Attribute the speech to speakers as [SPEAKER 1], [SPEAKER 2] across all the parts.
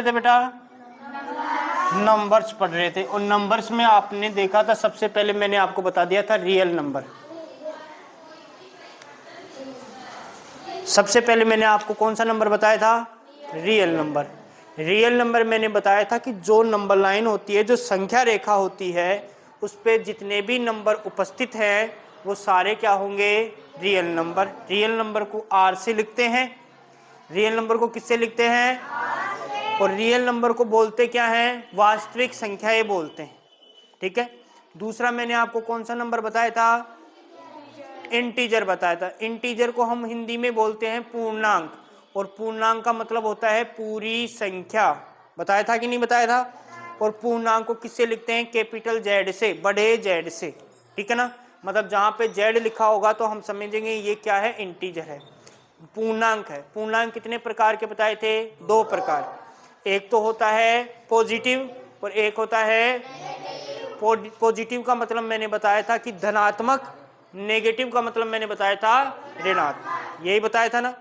[SPEAKER 1] थे बेटा? नंबर्स पढ़ रहे थे। और नंबर्स में आपने देखा था, सबसे पहले मैंने आपको बता दिया था रियल नंबर। सबसे पहले मैंने आपको कौन सा नंबर बताया था? Real number. रियल नंबर मैंने बताया था कि जो नंबर लाइन होती है, जो संख्या रेखा होती है, उस पे जितने भी नंबर उपस्थित हैं वो सारे क्या होंगे? Real number. रियल नंबर को आर से लिखते हैं। रियल नंबर को किससे लिखते हैं? और रियल नंबर को बोलते क्या है? वास्तविक संख्याएं बोलते हैं। ठीक है। दूसरा मैंने आपको कौन सा नंबर बताया था? इंटीजर बताया था। इंटीजर को हम हिंदी में बोलते हैं पूर्णांक, और पूर्णांक का मतलब होता है पूरी संख्या। बताया था कि नहीं बताया था? और पूर्णांक को किससे लिखते हैं? कैपिटल जेड से, बड़े जेड से। ठीक है ना? मतलब जहां पे जेड लिखा होगा तो हम समझेंगे ये क्या है? इंटीजर है, पूर्णांक है। पूर्णांक कितने प्रकार के बताए थे? 2 प्रकार। एक तो होता है पॉजिटिव और एक होता है पॉजिटिव का मतलब मैंने बताया था कि धनात्मक, नेगेटिव का मतलब मैंने बताया था ऋणात्मक। यही बताया था ना?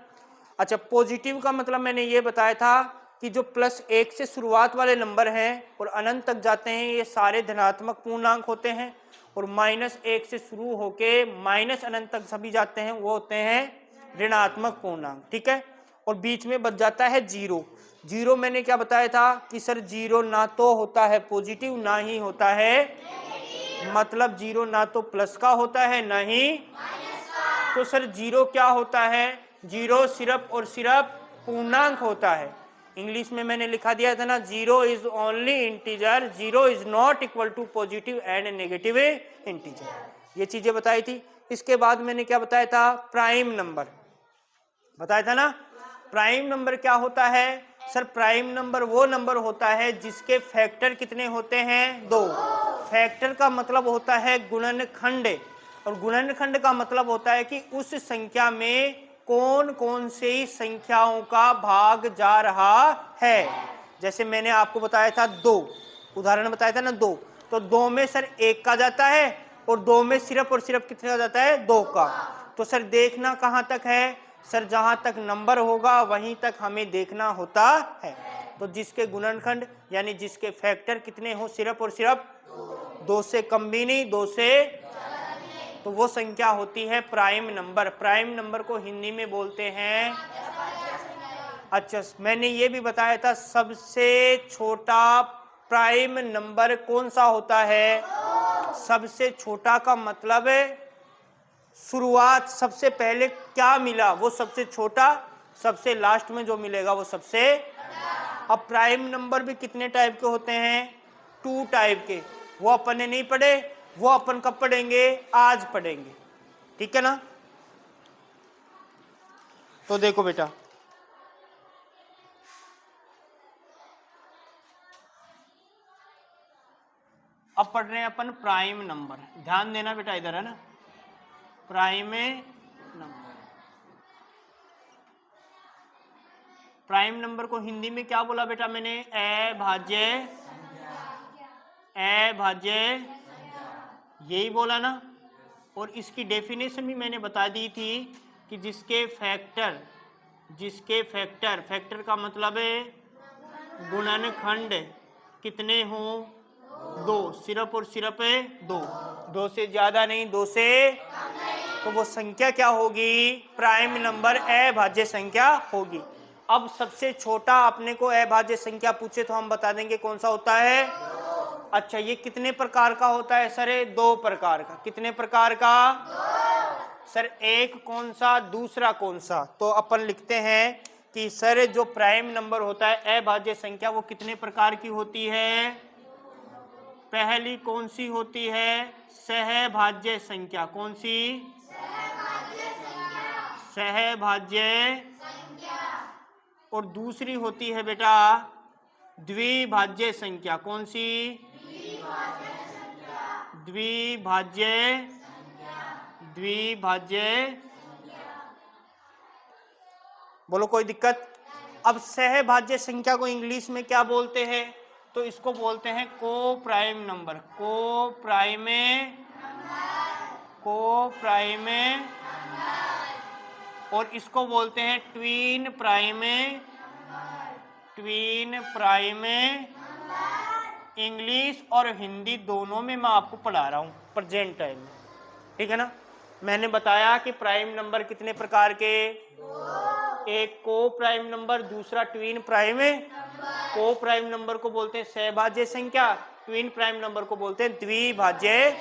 [SPEAKER 1] अच्छा, पॉजिटिव का मतलब मैंने ये बताया था कि जो +1 से शुरुआत वाले नंबर हैं और अनंत तक जाते हैं, ये सारे धनात्मक पूर्णांक होते हैं। और -1 से शुरू होके माइनस अनंत तक सभी जाते हैं, वो होते हैं ऋणात्मक पूर्णांक। ठीक है। और बीच में बच जाता है जीरो। जीरो मैंने क्या बताया था कि सर जीरो ना तो होता है पॉजिटिव ना ही होता है, मतलब जीरो ना तो प्लस का होता है ना ही माइनस का। तो सर जीरो क्या होता है? जीरो सिर्फ और सिर्फ पूर्णांक होता है। इंग्लिश में मैंने लिखा दिया था ना, zero is only integer, zero is not equal to positive and negative integer. ये चीजें बताई थी। इसके बाद मैंने क्या बताया था? प्राइम नंबर बताया था ना। प्राइम नंबर क्या होता है? सर प्राइम नंबर वो नंबर होता है जिसके फैक्टर कितने होते हैं? 2। फैक्टर का मतलब होता है गुणनखंड, और गुणनखंड का मतलब होता है कि उस संख्या में कौन कौन सी संख्याओं का भाग जा रहा है। जैसे मैंने आपको बताया था 2, उदाहरण बताया था ना 2, तो 2 में सर 1 का जाता है और 2 में सिर्फ और सिर्फ कितने का जाता है? 2 का। तो सर देखना कहां तक है? सर जहां तक नंबर होगा वहीं तक हमें देखना होता है। तो जिसके गुणनखंड यानी जिसके फैक्टर कितने हो? सिर्फ और सिर्फ 2 से कम भी नहीं, 2 से, तो वो संख्या होती है प्राइम नंबर। प्राइम नंबर को हिंदी में बोलते हैं। अच्छा, मैंने ये भी बताया था सबसे छोटा प्राइम नंबर कौन सा होता है? सबसे छोटा का मतलब है शुरुआत, सबसे पहले क्या मिला वो सबसे छोटा, सबसे लास्ट में जो मिलेगा वो सबसे। अब प्राइम नंबर भी कितने टाइप के होते हैं? 2 टाइप के। वो अपन ने नहीं पढ़े, वो अपन कब पढ़ेंगे? आज पढ़ेंगे। ठीक है ना? तो देखो बेटा, अब पढ़ रहे हैं अपन प्राइम नंबर। ध्यान देना बेटा, इधर है ना प्राइम नंबर। प्राइम नंबर को हिंदी में क्या बोला बेटा मैंने? अभाज्य, अभाज्य, यही बोला ना। और इसकी डेफिनेशन भी मैंने बता दी थी कि जिसके फैक्टर, फैक्टर का मतलब है गुणनखंड कितने हो? 2, सिर्फ और सिर्फ 2, 2 से ज्यादा नहीं, 2 से, तो वो संख्या क्या होगी? प्राइम नंबर, अभाज्य संख्या होगी। अब सबसे छोटा अपने को अभाज्य संख्या पूछे तो हम बता देंगे कौन सा होता है। अच्छा, ये कितने प्रकार का होता है सर? 2 प्रकार का। कितने प्रकार का? सर एक कौन सा, दूसरा कौन सा? तो अपन लिखते हैं कि सर जो प्राइम नंबर होता है अभाज्य संख्या वो कितने प्रकार की होती है? पहली कौन सी होती है? सहभाज्य संख्या। कौन सी? सहभाज्य। और दूसरी होती है बेटा द्विभाज्य संख्या। कौन सी? द्विभाज्य, द्विभाज्य। बोलो कोई दिक्कत? अब सहभाज्य संख्या को इंग्लिश में क्या बोलते हैं? तो इसको बोलते हैं को प्राइम नंबर। को प्राइम, को प्राइम, और इसको बोलते हैं tween prime, tween prime English और हिंदी दोनों में मैं आपको पढ़ा रहा हूँ प्रेजेंट टाइम में, ठीक है ना। मैंने बताया कि प्राइम नंबर कितने प्रकार के, एक को प्राइम नंबर, दूसरा ट्वीन प्राइम। को प्राइम नंबर को बोलते हैं सहभाज्य संख्या, ट्वीन प्राइम नंबर को बोलते हैं द्विभाज्य।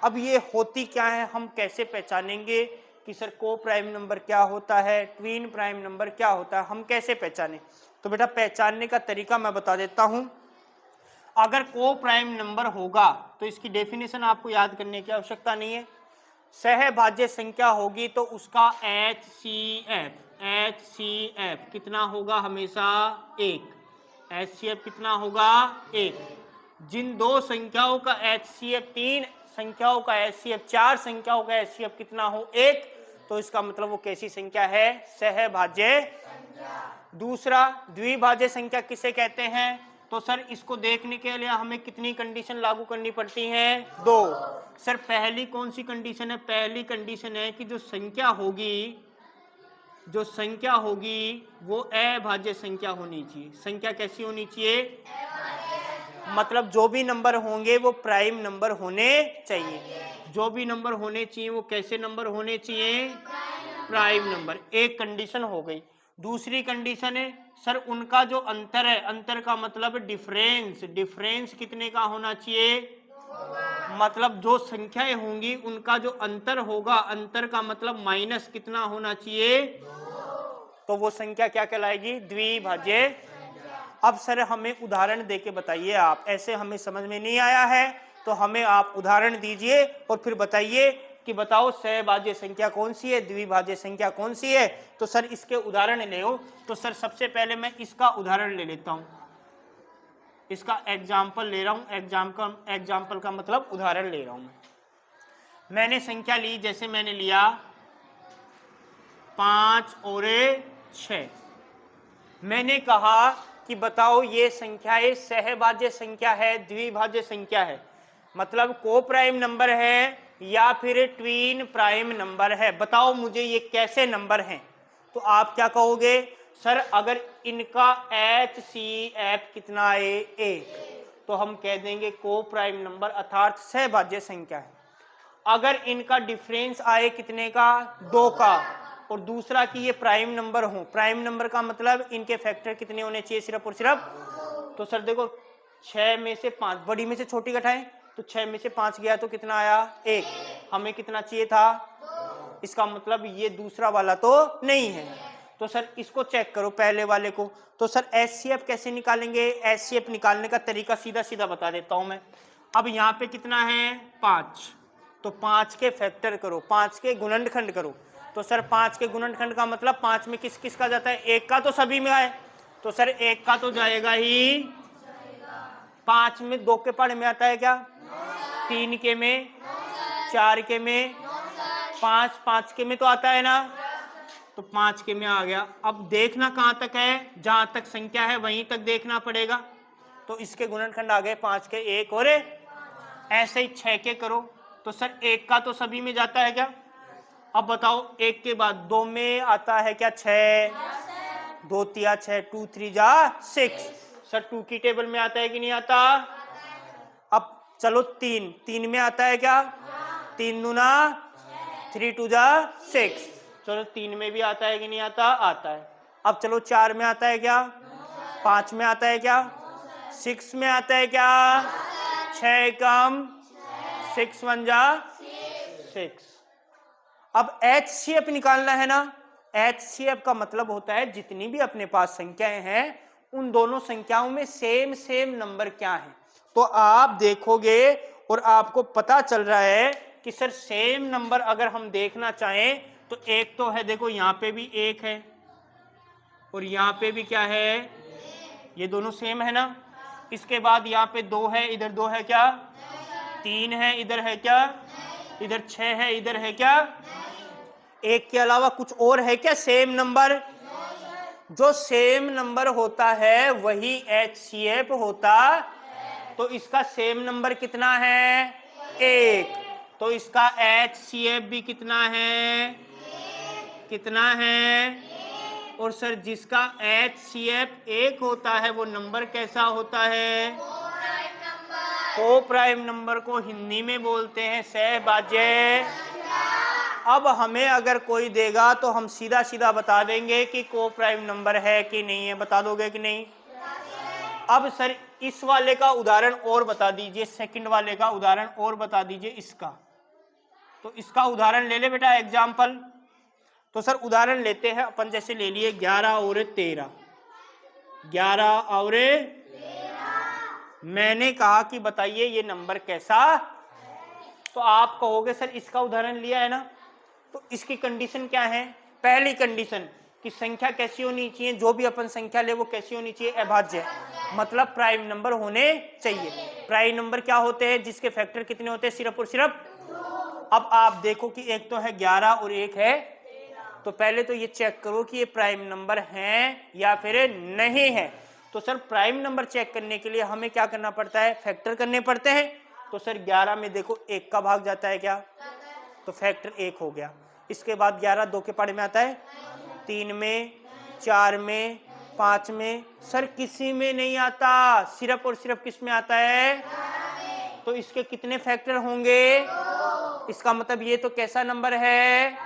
[SPEAKER 1] अब ये होती क्या है, हम कैसे पहचानेंगे कि सर को प्राइम नंबर क्या होता है, ट्वीन प्राइम नंबर क्या होता है, हम कैसे पहचाने? तो बेटा पहचानने का तरीका मैं बता देता हूं। अगर को प्राइम नंबर होगा तो इसकी डेफिनेशन आपको याद करने की आवश्यकता नहीं है। सहभाज्य संख्या होगी तो उसका HCF कितना होगा, हमेशा 1। HCF कितना होगा, 1। जिन दो संख्याओं का HCF 3, संख्याओं का HCF 4, संख्याओं का HCF कितना हो, 1, तो इसका मतलब वो कैसी संख्या है, सहभाज्य। दूसरा द्विभाज्य संख्या किसे कहते हैं? तो सर इसको देखने के लिए हमें कितनी कंडीशन लागू करनी पड़ती हैं, 2। सर पहली कौन सी कंडीशन है? पहली कंडीशन है कि जो संख्या होगी वो अभाज्य संख्या होनी चाहिए। संख्या कैसी होनी चाहिए? मतलब जो भी नंबर होंगे वो प्राइम नंबर होने चाहिए। जो भी नंबर होने चाहिए वो कैसे नंबर होने चाहिए, प्राइम नंबर। एक कंडीशन हो गई। दूसरी कंडीशन है सर उनका जो अंतर है, अंतर का मतलब डिफरेंस कितने का होना चाहिए, मतलब जो संख्याएं होंगी उनका जो अंतर होगा, अंतर का मतलब माइनस कितना होना चाहिए, तो वो संख्या क्या कहलाएगी, द्विभाज्य। अब सर हमें उदाहरण देके बताइए आप, ऐसे हमें समझ में नहीं आया है तो हमें आप उदाहरण दीजिए और फिर बताइए कि बताओ सहभाज्य संख्या कौन सी है, द्विभाज्य संख्या कौन सी है। तो सर इसके उदाहरण ले लो। तो सर सबसे पहले मैं इसका उदाहरण ले लेता हूं, इसका एग्जाम्पल ले रहा हूं। एग्जाम्पल का मतलब उदाहरण ले रहा हूं। मैंने संख्या ली, जैसे मैंने लिया 5 और 6। मैंने कहा कि बताओ ये संख्याएं सहभाज्य संख्या है, द्विभाज्य संख्या है, मतलब को प्राइम नंबर है या फिर ट्वीन प्राइम नंबर है, बताओ मुझे ये कैसे नंबर हैं। तो आप क्या कहोगे, सर अगर इनका HCF कितना है, 1, तो हम कह देंगे को प्राइम नंबर अर्थात सहभाज्य संख्या है। अगर इनका डिफरेंस आए कितने का, 2 का, और दूसरा कि ये प्राइम नंबर हो, प्राइम नंबर का मतलब इनके फैक्टर कितने होने चाहिए, सिर्फ और सिर्फ। तो सर देखो 6 में से 5, बड़ी में से छोटी घटाएं तो 6 में से 5 गया तो कितना आया, 1। हमें कितना चाहिए था, इसका मतलब ये दूसरा वाला तो नहीं है। तो सर इसको चेक करो पहले वाले को। तो सर HCF कैसे निकालेंगे, HCF निकालने का तरीका सीधा सीधा बता देता हूं मैं। अब यहाँ पे कितना है, 5, तो 5 के फैक्टर करो, 5 के गुणनखंड करो। तो सर 5 के गुणनखंड का मतलब 5 में किस किस का जाता है, 1 का तो सभी में आए, तो सर 1 का तो जाएगा ही। 5 में 2 के पढ़ में आता है क्या, 3 के में, 4 के में, 5 के में तो आता है ना, तो 5 के में आ गया। अब देखना कहां तक है, जहां तक संख्या है वहीं तक देखना पड़ेगा। तो इसके गुणनखंड आ गए 5 के 1 और ऐसे ही 6 के करो। तो सर 1 का तो सभी में जाता है क्या, अब बताओ 1 के बाद 2 में आता है क्या, 6, 2 तिया 6, 2 3 जा 6। सर 2 की टेबल में आता है कि नहीं आता। अब चलो 3 में आता है क्या, 3 दूना 3 2 जा 6। चलो 3 में भी आता है कि नहीं आता, आता है। अब चलो 4 में आता है क्या, 5 में आता है क्या, 6 में आता है क्या, 6 कम 6 1 जा 6। अब HCF निकालना है ना। HCF का मतलब होता है जितनी भी अपने पास संख्याएं हैं उन दोनों संख्याओं में सेम नंबर क्या है। तो आप देखोगे और आपको पता चल रहा है कि सर सेम नंबर अगर हम देखना चाहें तो एक तो है, देखो यहाँ पे भी 1 है और यहाँ पे भी क्या है, ये दोनों सेम है ना। इसके बाद यहाँ पे 2 है, इधर 2 है क्या, 3 है, इधर है क्या, इधर 6 है, इधर है क्या। 1 के अलावा कुछ और है क्या सेम नंबर, जो सेम नंबर होता है वही HCF होता। तो इसका सेम नंबर कितना है, 1, तो इसका HCF भी कितना है, कितना है, और सर जिसका HCF 1 होता है वो नंबर कैसा होता है? को प्राइम नंबर को हिंदी में बोलते हैं सहभाज्य। अब हमें अगर कोई देगा तो हम सीधा सीधा बता देंगे कि को प्राइम नंबर है कि नहीं है। बता दोगे कि नहीं? अब सर इस वाले का उदाहरण और बता दीजिए, सेकंड वाले का उदाहरण और बता दीजिए इसका। तो इसका उदाहरण ले ले बेटा, एग्जाम्पल। तो सर उदाहरण लेते हैं अपन, जैसे ले लिए 11 और 13। 11 और 13। मैंने कहा कि बताइए ये नंबर कैसा? तो आप कहोगे सर इसका उदाहरण लिया है ना, तो इसकी कंडीशन क्या है? पहली कंडीशन कि संख्या कैसी होनी चाहिए, जो भी अपन संख्या ले वो कैसी होनी चाहिए? अभाज्य, मतलब प्राइम नंबर होने चाहिए। प्राइम नंबर क्या होते हैं? जिसके फैक्टर कितने होते हैं? सिर्फ और सिर्फ। अब आप देखो कि एक तो है 11 और एक है, तो पहले तो ये चेक करो कि ये प्राइम नंबर हैं या फिर नहीं है। तो सर प्राइम नंबर चेक करने के लिए हमें क्या करना पड़ता है? फैक्टर करने पड़ते हैं। तो सर 11 में देखो 1 का भाग जाता है क्या? तो फैक्टर 1 हो गया। इसके बाद 11 2 के पाड़े में आता है, 3 में, 4 में, 5 में। सर किसी में नहीं आता, सिर्फ और सिर्फ किस में आता है? तो इसके कितने फैक्टर होंगे? इसका मतलब ये तो कैसा नंबर है?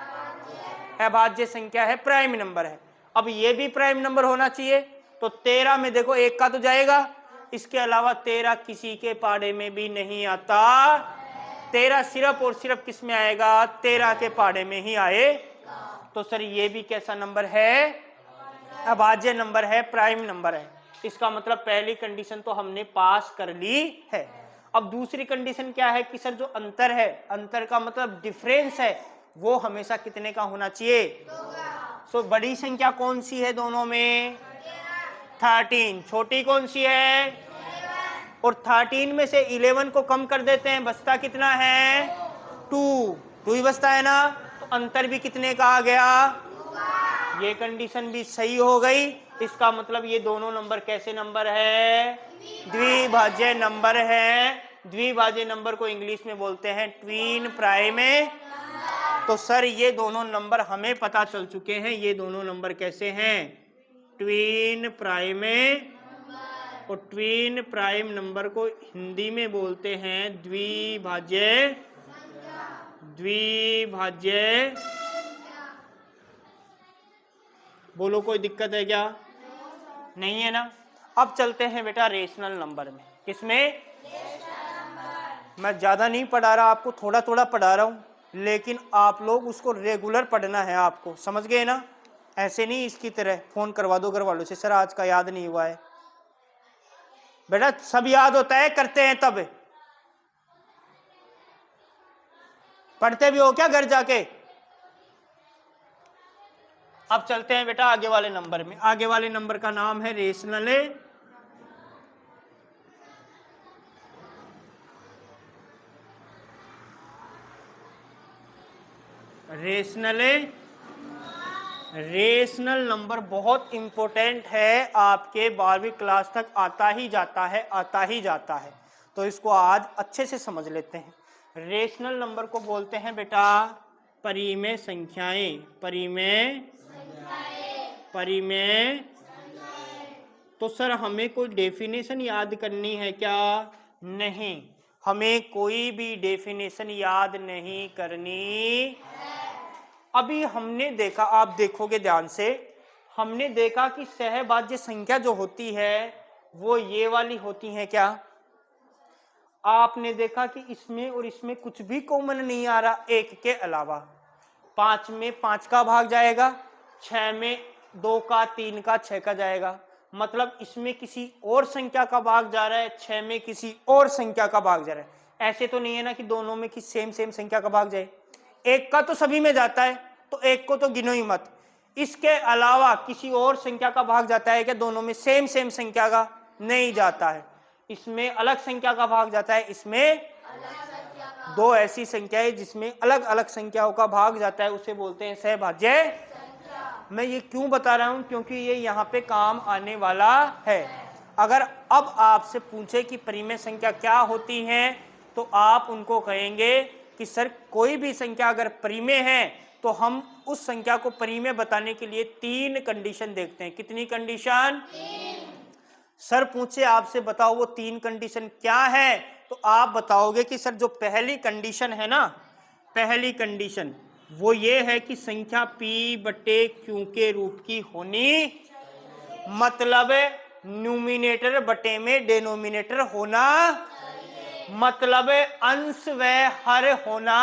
[SPEAKER 1] अभाज्य संख्या है, प्राइम नंबर है। अब ये भी प्राइम नंबर होना चाहिए। तो 13 में देखो 1 का तो जाएगा, इसके अलावा 13 किसी के पाड़े में भी नहीं आता। 13 सिर्फ और सिर्फ किस में आएगा? 13 के पाड़े में ही आए। तो सर ये भी कैसा नंबर है? अभाज्य नंबर है, प्राइम नंबर है। इसका मतलब पहली कंडीशन तो हमने पास कर ली है। अब दूसरी कंडीशन क्या है कि सर जो अंतर है, अंतर का मतलब डिफरेंस है, वो हमेशा कितने का होना चाहिए? सो बड़ी संख्या कौन सी है दोनों में? 13। छोटी कौन सी है? और 13 में से 11 को कम कर देते हैं, बचता कितना है? 2 ही बचता है ना। तो अंतर भी कितने का आ गया? ये कंडीशन भी सही हो गई। इसका मतलब ये दोनों नंबर कैसे नंबर है? द्विभाज्य नंबर है। द्विभाज्य नंबर को इंग्लिश में बोलते हैं ट्विन प्राइम। तो सर ये दोनों नंबर हमें पता चल चुके हैं, ये दोनों नंबर कैसे हैं? Twin prime. और ट्विन प्राइम नंबर को हिंदी में बोलते हैं द्विभाज्य। द्विभाज्य। बोलो कोई दिक्कत है क्या? नहीं है ना। अब चलते हैं बेटा रेशनल नंबर में। किसमें? मैं ज्यादा नहीं पढ़ा रहा आपको, थोड़ा थोड़ा पढ़ा रहा हूँ, लेकिन आप लोग उसको रेगुलर पढ़ना है आपको, समझ गए ना? ऐसे नहीं इसकी तरह फोन करवा दो घर वालों से, सर आज का याद नहीं हुआ है। बेटा सब याद होता है, करते हैं तब। पढ़ते भी हो क्या घर जाके? अब चलते हैं बेटा आगे वाले नंबर में। आगे वाले नंबर का नाम है रेशनल। रेशनल नंबर बहुत इंपॉर्टेंट है, आपके 12वीं क्लास तक आता ही जाता है, आता ही जाता है। तो इसको आज अच्छे से समझ लेते हैं। रेशनल नंबर को बोलते हैं बेटा परिमेय संख्याएं। परिमेय। तो सर हमें कोई डेफिनेशन याद करनी है क्या? नहीं, हमें कोई भी डेफिनेशन याद नहीं करनी। अभी हमने देखा, आप देखोगे ध्यान से, हमने देखा कि सहभाज्य संख्या जो होती है वो ये वाली होती है क्या? आपने देखा कि इसमें और इसमें कुछ भी कॉमन नहीं आ रहा, एक के अलावा। 5 में 5 का भाग जाएगा, 6 में 2 का, 3 का, 6 का जाएगा। मतलब इसमें किसी और संख्या का भाग जा रहा है, 6 में किसी और संख्या का भाग जा रहा है। ऐसे तो नहीं है ना कि दोनों में किसी सेम संख्या का भाग जाए। एक का तो सभी में जाता है, तो एक को तो गिनो ही मत। इसके अलावा किसी और संख्या का भाग जाता है क्या? दोनों में सेम संख्या का नहीं जाता है। इसमें अलग संख्या का भाग जाता है, इसमें दो ऐसी संख्याएं जिसमें अलग अलग संख्याओं का भाग जाता है, उसे बोलते हैं सहभाज्य। मैं ये क्यों बता रहा हूं? क्योंकि ये यहाँ पे काम आने वाला है। अगर अब आपसे पूछे कि परिमेय संख्या क्या होती है, तो आप उनको कहेंगे कि सर कोई भी संख्या अगर परिमेय है तो हम उस संख्या को परिमेय बताने के लिए 3 कंडीशन देखते हैं। कितनी कंडीशन? 3। सर पूछे आपसे बताओ वो 3 कंडीशन क्या है, तो आप बताओगे कि सर जो पहली कंडीशन है ना, पहली कंडीशन वो ये है कि संख्या p बटे q के रूप की होनी, मतलब न्यूमिनेटर बटे में डिनोमिनेटर होना, मतलब अंश व हर होना,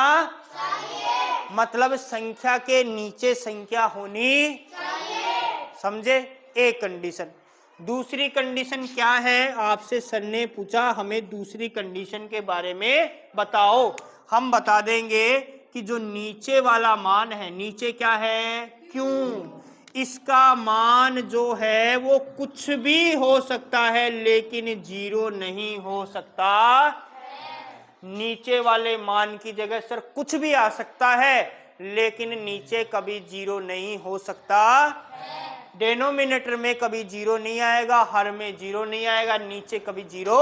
[SPEAKER 1] मतलब संख्या के नीचे संख्या होनी, समझे? एक कंडीशन। दूसरी कंडीशन क्या है, आपसे सर ने पूछा हमें दूसरी कंडीशन के बारे में बताओ। हम बता देंगे कि जो नीचे वाला मान है, नीचे क्या है? क्यों? इसका मान जो है वो कुछ भी हो सकता है लेकिन 0 नहीं हो सकता। नीचे वाले मान की जगह सर कुछ भी आ सकता है लेकिन नीचे कभी 0 नहीं हो सकता। डिनोमिनेटर में कभी 0 नहीं आएगा, हर में 0 नहीं आएगा, नीचे कभी 0।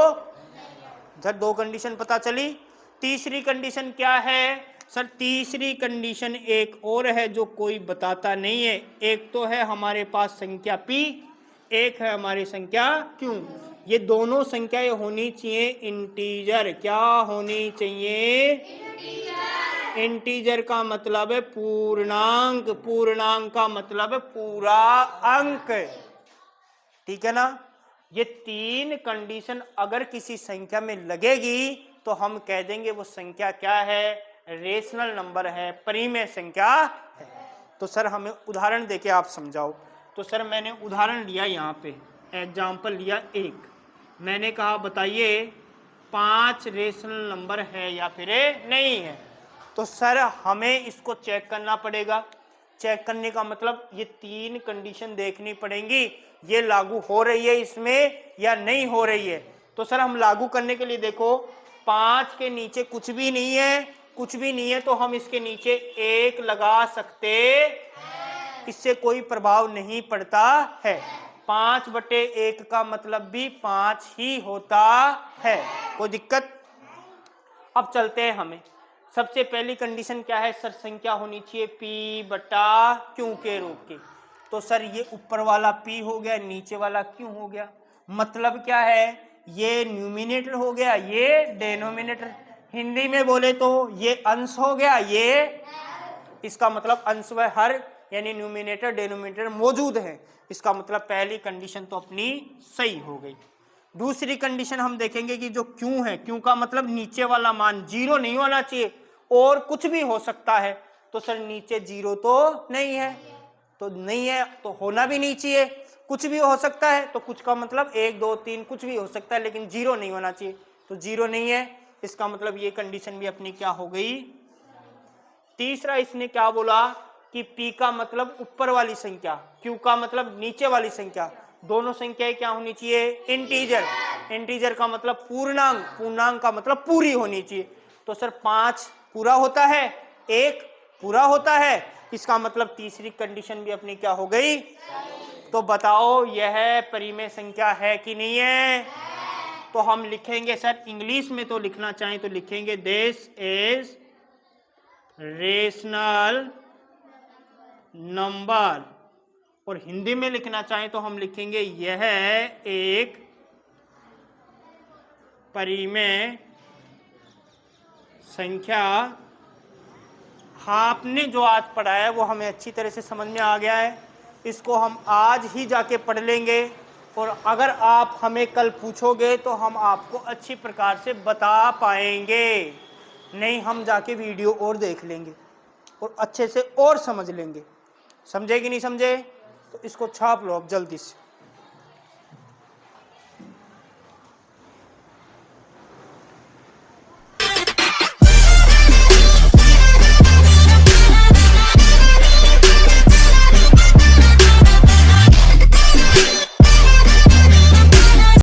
[SPEAKER 1] सर 2 कंडीशन पता चली। तीसरी कंडीशन क्या है? सर तीसरी कंडीशन एक और है जो कोई बताता नहीं है। एक तो है हमारे पास संख्या p, एक है हमारी संख्या q। ये दोनों संख्याएं होनी चाहिए इंटीजर। क्या होनी चाहिए? इंटीजर का मतलब है पूर्णांक, पूर्णांक का मतलब है पूरा अंक, ठीक है ना? ये 3 कंडीशन अगर किसी संख्या में लगेगी तो हम कह देंगे वो संख्या क्या है? रेशनल नंबर है, परिमेय संख्या है। तो सर हमें उदाहरण देके आप समझाओ। तो सर मैंने उदाहरण लिया, यहाँ पे एग्जाम्पल लिया 1। मैंने कहा बताइए 5 रेशनल नंबर है या फिर नहीं है। तो सर हमें इसको चेक करना पड़ेगा। चेक करने का मतलब ये 3 कंडीशन देखनी पड़ेंगी, ये लागू हो रही है इसमें या नहीं हो रही है। तो सर हम लागू करने के लिए देखो 5 के नीचे कुछ भी नहीं है, कुछ भी नहीं है तो हम इसके नीचे 1 लगा सकते, इससे कोई प्रभाव नहीं पड़ता है। 5 बटे 1 का मतलब भी 5 ही होता है, कोई दिक्कत? अब चलते हैं हमें। सबसे पहली कंडीशन क्या है? सर संख्या होनी चाहिए p बटा q के रूप की। तो सर ये ऊपर वाला p हो गया, नीचे वाला q हो गया। मतलब क्या है? ये न्यूमिनेटर हो गया, ये डिनोमिनेटर। हिंदी में बोले तो ये अंश हो गया, ये इसका मतलब अंश व हर यानी न्यूमिनेटर डिनोमिनेटर मौजूद है। इसका मतलब पहली कंडीशन तो अपनी सही हो गई। दूसरी कंडीशन हम देखेंगे कि जो क्यू है, क्यू का मतलब नीचे वाला मान 0 नहीं होना चाहिए और कुछ भी हो सकता है। तो सर नीचे 0 तो नहीं है, तो नहीं है तो होना भी नहीं चाहिए। कुछ भी हो सकता है तो कुछ का मतलब 1 2 3 कुछ भी हो सकता है लेकिन 0 नहीं होना चाहिए, तो 0 नहीं है। इसका मतलब ये कंडीशन भी अपनी क्या हो गई? तीसरा इसने क्या बोला कि p का मतलब ऊपर वाली संख्या, q का मतलब नीचे वाली संख्या, दोनों संख्याएं क्या होनी चाहिए? इंटीजर। इंटीजर का मतलब पूर्णांक, पूर्णांक का मतलब पूरी होनी चाहिए। तो सर 5 पूरा होता है, 1 पूरा होता है, इसका मतलब तीसरी कंडीशन भी अपनी क्या हो गई? तो बताओ यह परिमेय संख्या है कि नहीं है? तो हम लिखेंगे सर, इंग्लिश में तो लिखना चाहें तो लिखेंगे दिस इज रेशनल नंबर, और हिंदी में लिखना चाहें तो हम लिखेंगे यह एक परिमेय संख्या। आपने जो आज पढ़ा है वो हमें अच्छी तरह से समझ में आ गया है, इसको हम आज ही जाके पढ़ लेंगे और अगर आप हमें कल पूछोगे तो हम आपको अच्छी प्रकार से बता पाएंगे। नहीं हम जाके वीडियो और देख लेंगे और अच्छे से और समझ लेंगे। समझे कि नहीं समझे? तो इसको छाप लो अब जल्दी से।